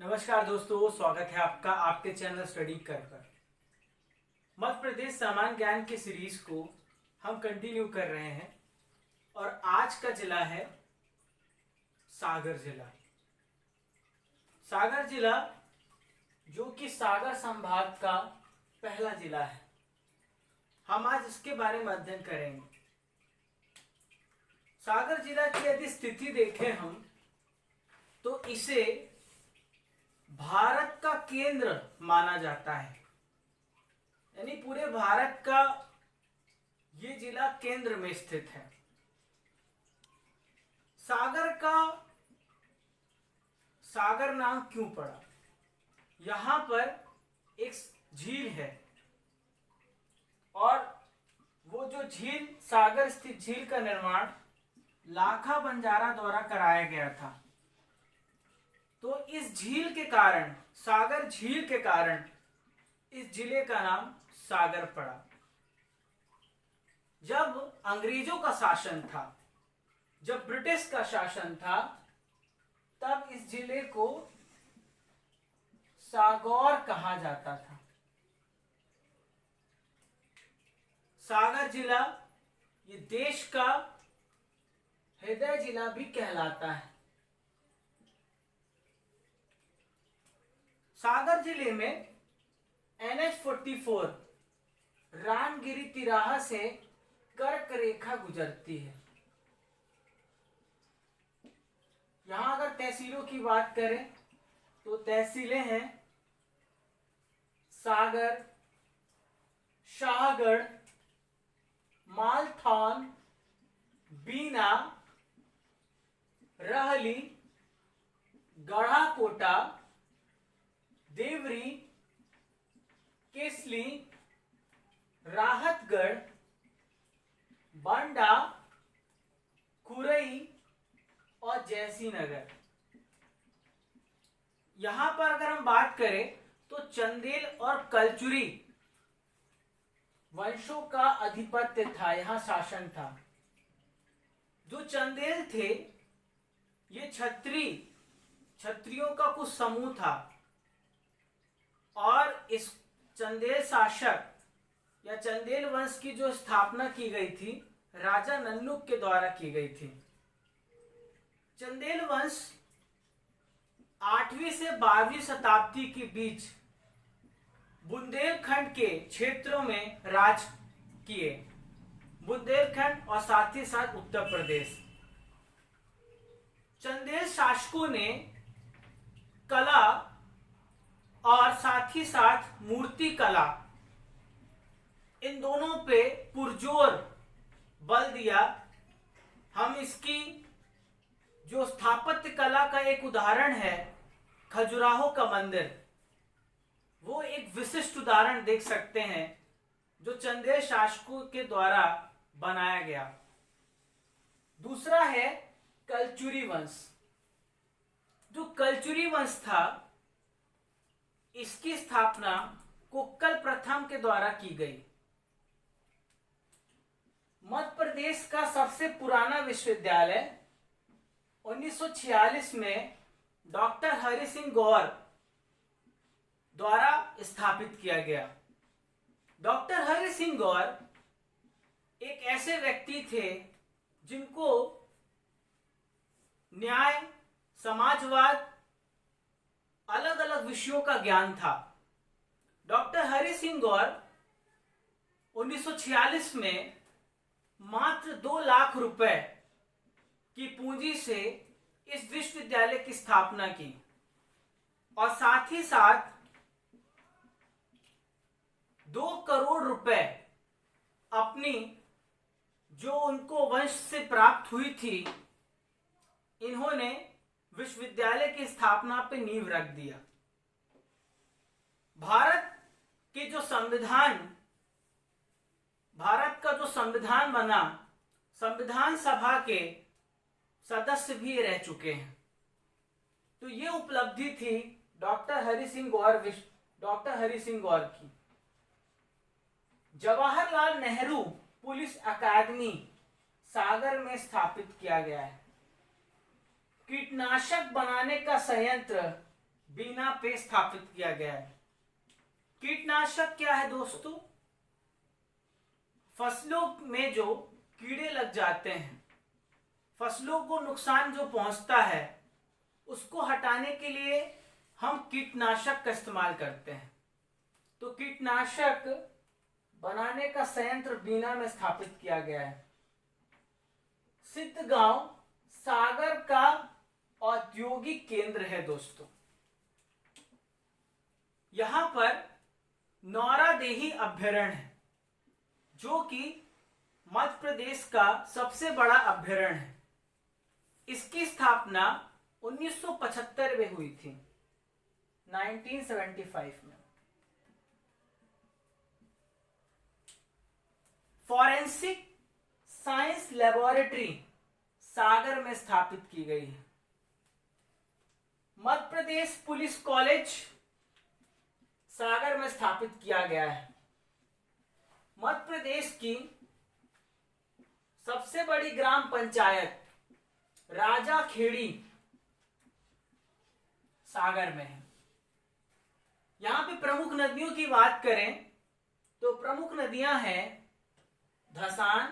नमस्कार दोस्तों, स्वागत है आपका आपके चैनल स्टडी कर मध्य प्रदेश सामान्य ज्ञान की सीरीज को हम कंटिन्यू कर रहे हैं और आज का जिला है सागर जिला। सागर जिला जो कि सागर संभाग का पहला जिला है। हम आज इसके बारे में अध्ययन करेंगे। सागर जिला की यदि स्थिति देखें हम तो इसे भारत का केंद्र माना जाता है, यानी पूरे भारत का ये जिला केंद्र में स्थित है। सागर नाम क्यों पड़ा? यहां पर एक झील है और वो जो झील सागर स्थित झील का निर्माण लाखा बंजारा द्वारा कराया गया था। तो इस झील के कारण, सागर झील के कारण इस जिले का नाम सागर पड़ा। जब अंग्रेजों का शासन था, जब ब्रिटिश का शासन था, तब इस जिले को सागौर कहा जाता था। सागर जिला ये देश का हृदय जिला भी कहलाता है। सागर जिले में NH-44 रामगिरी तिराहा से कर्क रेखा गुजरती है। यहां अगर तहसीलों की बात करें तो तहसीलें हैं सागर, शाहगढ़, मालथान, बीना, रहली, गढ़ाकोटा, देवरी, केसली, राहतगढ़, बांडा, खुरई और जैसीनगर। यहां पर अगर हम बात करें तो चंदेल और कलचुरी वंशों का आधिपत्य था, यहां शासन था। जो चंदेल थे ये क्षत्रियों का कुछ समूह था और इस चंदेल शासक या चंदेल वंश की जो स्थापना की गई थी राजा नन्नुक के द्वारा की गई थी। चंदेल वंश 8वीं से 12वीं शताब्दी के बीच बुंदेलखंड के क्षेत्रों में राज किए। बुंदेलखंड और साथ ही साथ उत्तर प्रदेश। चंदेल शासकों ने कला और साथ ही साथ मूर्ति कला, इन दोनों पे पुरजोर बल दिया। हम इसकी जो स्थापत्य कला का एक उदाहरण है खजुराहो का मंदिर, वो एक विशिष्ट उदाहरण देख सकते हैं जो चंदेल शासकों के द्वारा बनाया गया। दूसरा है कलचुरी वंश। जो कलचुरी वंश था इसकी स्थापना कुक्कल प्रथम के द्वारा की गई। मध्य प्रदेश का सबसे पुराना विश्वविद्यालय 1946 में डॉक्टर हरि सिंह गौर द्वारा स्थापित किया गया। डॉक्टर हरि सिंह गौर एक ऐसे व्यक्ति थे जिनको न्याय, समाजवाद, अलग अलग विषयों का ज्ञान था। डॉक्टर हरि सिंह गौर 1946 में मात्र 2 लाख रुपए की पूंजी से इस विश्वविद्यालय की स्थापना की और साथ ही साथ 2 करोड़ रुपए अपनी जो उनको वंश से प्राप्त हुई थी, इन्होंने विश्वविद्यालय की स्थापना पे नींव रख दिया। भारत का जो संविधान बना, संविधान सभा के सदस्य भी रह चुके हैं। तो ये उपलब्धि थी डॉक्टर हरि सिंह गौर की। जवाहरलाल नेहरू पुलिस अकादमी सागर में स्थापित किया गया है। कीटनाशक बनाने का संयंत्र बीना पे स्थापित किया गया है। कीटनाशक क्या है दोस्तों? फसलों में जो कीड़े लग जाते हैं, फसलों को नुकसान जो पहुंचता है, उसको हटाने के लिए हम कीटनाशक का इस्तेमाल करते हैं। तो कीटनाशक बनाने का संयंत्र बीना में स्थापित किया गया है। सिद्धगांव सागर का औद्योगिक केंद्र है दोस्तों। यहां पर नौरादेही अभ्यारण्य है, जो कि मध्य प्रदेश का सबसे बड़ा अभ्यारण्य है। इसकी स्थापना 1975 में हुई थी, 1975 में। फॉरेंसिक साइंस लेबोरेटरी सागर में स्थापित की गई है। मध्य प्रदेश पुलिस कॉलेज सागर में स्थापित किया गया है। मध्य प्रदेश की सबसे बड़ी ग्राम पंचायत राजाखेड़ी सागर में है। यहां पे प्रमुख नदियों की बात करें तो प्रमुख नदियां हैं धसान,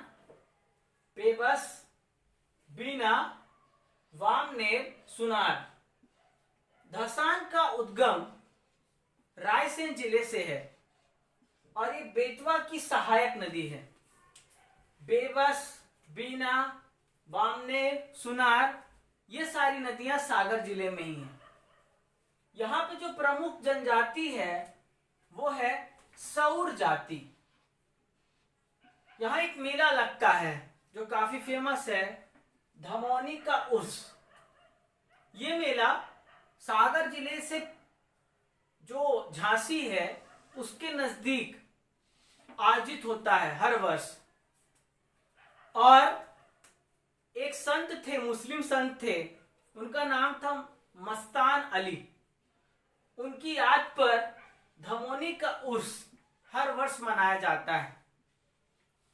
पेबस, बीना, वामनेर, सुनार। धसान का उद्गम रायसेन जिले से है और ये बेतवा की सहायक नदी है। बेबस, बीना, वामनेर, सुनार, ये सारी नदियां सागर जिले में ही हैं। यहां पे जो प्रमुख जनजाति है वो है सौर जाति। यहां एक मेला लगता है जो काफी फेमस है, धमौनी का उर्स। ये मेला सागर जिले से जो झांसी है उसके नजदीक आयोजित होता है हर वर्ष। और एक संत थे, मुस्लिम संत थे, उनका नाम था मस्तान अली। उनकी याद पर धमौनी का उर्स हर वर्ष मनाया जाता है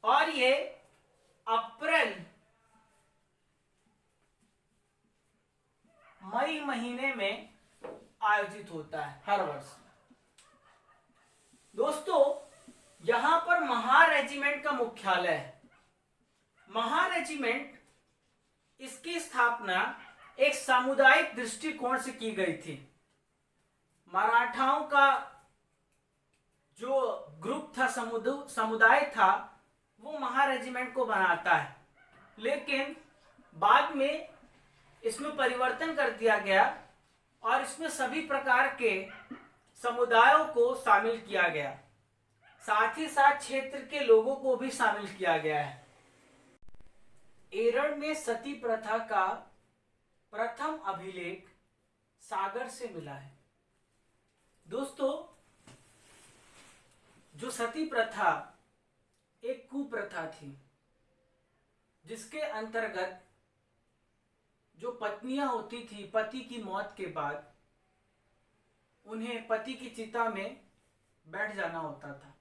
और ये अप्रैल मई महीने में आयोजित होता है हर वर्ष। दोस्तों, यहां पर महार रेजिमेंट का मुख्यालय है। महार रेजिमेंट, इसकी स्थापना एक सामुदायिक दृष्टिकोण से की गई थी। मराठाओं का जो ग्रुप था, समुदाय था, वो महार रेजिमेंट को बनाता है, लेकिन बाद में इसमें परिवर्तन कर दिया गया और इसमें सभी प्रकार के समुदायों को शामिल किया गया, साथ ही साथ क्षेत्र के लोगों को भी शामिल किया गया है। एरड़ में सती प्रथा का प्रथम अभिलेख सागर से मिला है। दोस्तों, जो सती प्रथा एक कुप्रथा थी, जिसके अंतर्गत जो पत्नियां होती थी, पति की मौत के बाद उन्हें पति की चिता में बैठ जाना होता था।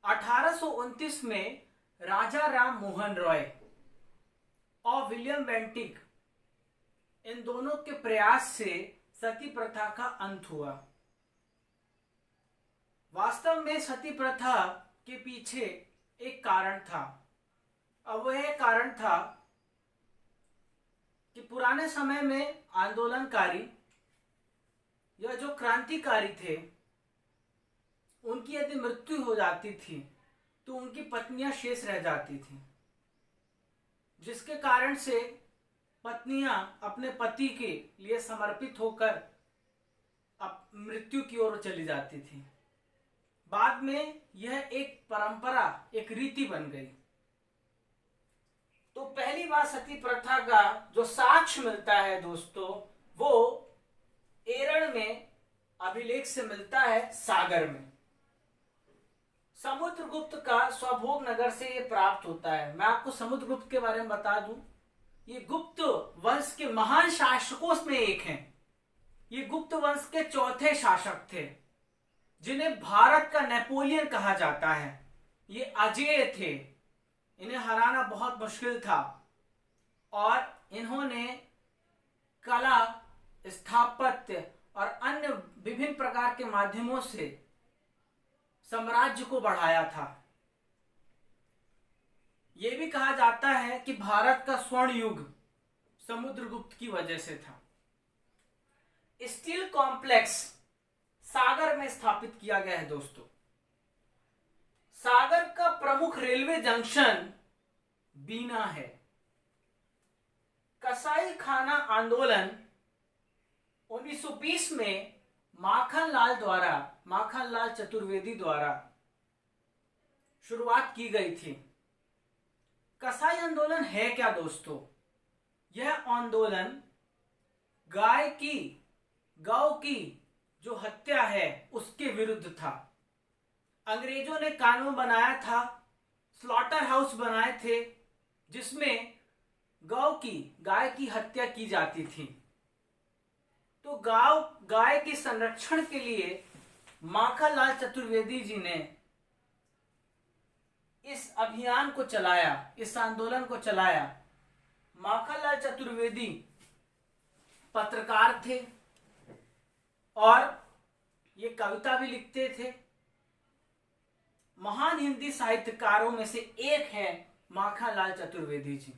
1829 में राजा राम मोहन रॉय और विलियम बेंटिक, इन दोनों के प्रयास से सती प्रथा का अंत हुआ। वास्तव में सती प्रथा के पीछे एक कारण था, और वह कारण था कि पुराने समय में आंदोलनकारी या जो क्रांतिकारी थे, उनकी यदि मृत्यु हो जाती थी तो उनकी पत्नियां शेष रह जाती थी, जिसके कारण से पत्नियां अपने पति के लिए समर्पित होकर अब मृत्यु की ओर चली जाती थी। बाद में यह एक परंपरा, एक रीति बन गई। तो पहली बार सती प्रथा का जो साक्ष्य मिलता है दोस्तों, वो एरड़ में अभिलेख से मिलता है, सागर में। समुद्रगुप्त का स्वभोग नगर से ये प्राप्त होता है। मैं आपको समुद्रगुप्त के बारे में बता दूं, ये गुप्त वंश के महान शासकों में एक हैं। ये गुप्त वंश के चौथे शासक थे, जिन्हें भारत का नेपोलियन कहा जाता है। ये अजेय थे, इन्हें हराना बहुत मुश्किल था और इन्होंने कला स्थापत्य और अन्य विभिन्न प्रकार के माध्यमों से साम्राज्य को बढ़ाया था। यह भी कहा जाता है कि भारत का स्वर्ण युग समुद्रगुप्त की वजह से था। स्टील कॉम्प्लेक्स सागर में स्थापित किया गया है दोस्तों। सागर का प्रमुख रेलवे जंक्शन बीना है। कसाई खाना आंदोलन 1920 में माखनलाल चतुर्वेदी द्वारा शुरुआत की गई थी। कसाई आंदोलन है क्या दोस्तों? यह आंदोलन गौ की जो हत्या है उसके विरुद्ध था। अंग्रेजों ने कानून बनाया था, स्लॉटर हाउस बनाए थे, जिसमें गाय की हत्या की जाती थी। तो गाय के संरक्षण के लिए माखनलाल चतुर्वेदी जी ने इस अभियान को चलाया, इस आंदोलन को चलाया। माखनलाल चतुर्वेदी पत्रकार थे और ये कविता भी लिखते थे। महान हिंदी साहित्यकारों में से एक है माखनलाल चतुर्वेदी जी।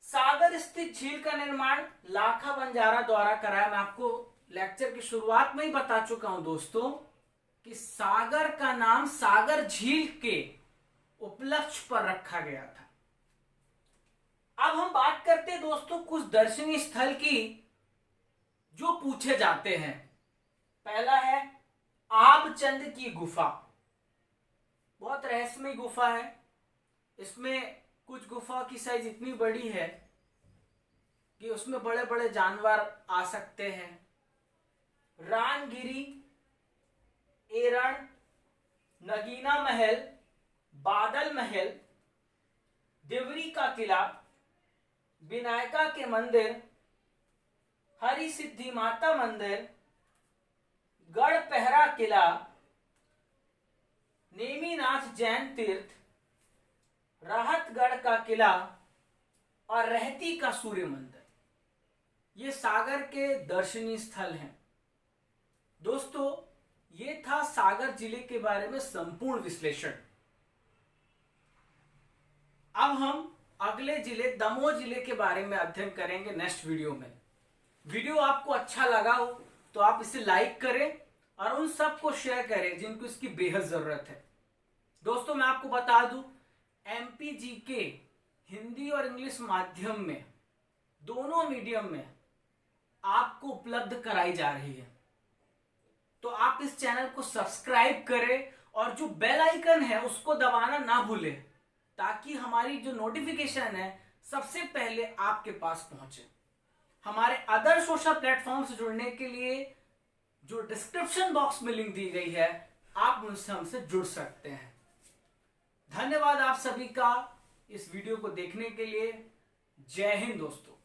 सागर स्थित झील का निर्माण लाखा बंजारा द्वारा कराया। मैं आपको लेक्चर की शुरुआत में ही बता चुका हूं दोस्तों कि सागर का नाम सागर झील के उपलक्ष्य पर रखा गया था। अब हम बात करते हैं दोस्तों कुछ दर्शनीय स्थल की जो पूछे जाते हैं। पहला है आबचंद की गुफा। बहुत रहस्यमय गुफा है। इसमें कुछ गुफा की साइज इतनी बड़ी है कि उसमें बड़े बड़े जानवर आ सकते हैं। रानगिरी, एरण, नगीना महल, बादल महल, देवरी का किला, विनायका के मंदिर, हरि सिद्धि माता मंदिर, गढ़ पहरा किला, नेमीनाथ जैन तीर्थ, राहतगढ़ का किला और रहती का सूर्य मंदिर, ये सागर के दर्शनीय स्थल हैं। दोस्तों, ये था सागर जिले के बारे में संपूर्ण विश्लेषण। अब हम अगले जिले दमोह जिले के बारे में अध्ययन करेंगे नेक्स्ट वीडियो में। वीडियो आपको अच्छा लगा हो तो आप इसे लाइक करें और उन सबको शेयर करें जिनको इसकी बेहद जरूरत है। दोस्तों, मैं आपको बता दूं, MPGK हिंदी और इंग्लिश माध्यम में दोनों मीडियम में आपको उपलब्ध कराई जा रही है। तो आप इस चैनल को सब्सक्राइब करें और जो बेल आइकन है उसको दबाना ना भूलें, ताकि हमारी जो नोटिफिकेशन है सबसे पहले आपके पास पहुंचे। हमारे अदर सोशल प्लेटफॉर्म से जुड़ने के लिए जो डिस्क्रिप्शन बॉक्स में लिंक दी गई है, आप उनसे हमसे जुड़ सकते हैं। धन्यवाद आप सभी का इस वीडियो को देखने के लिए। जय हिंद दोस्तों।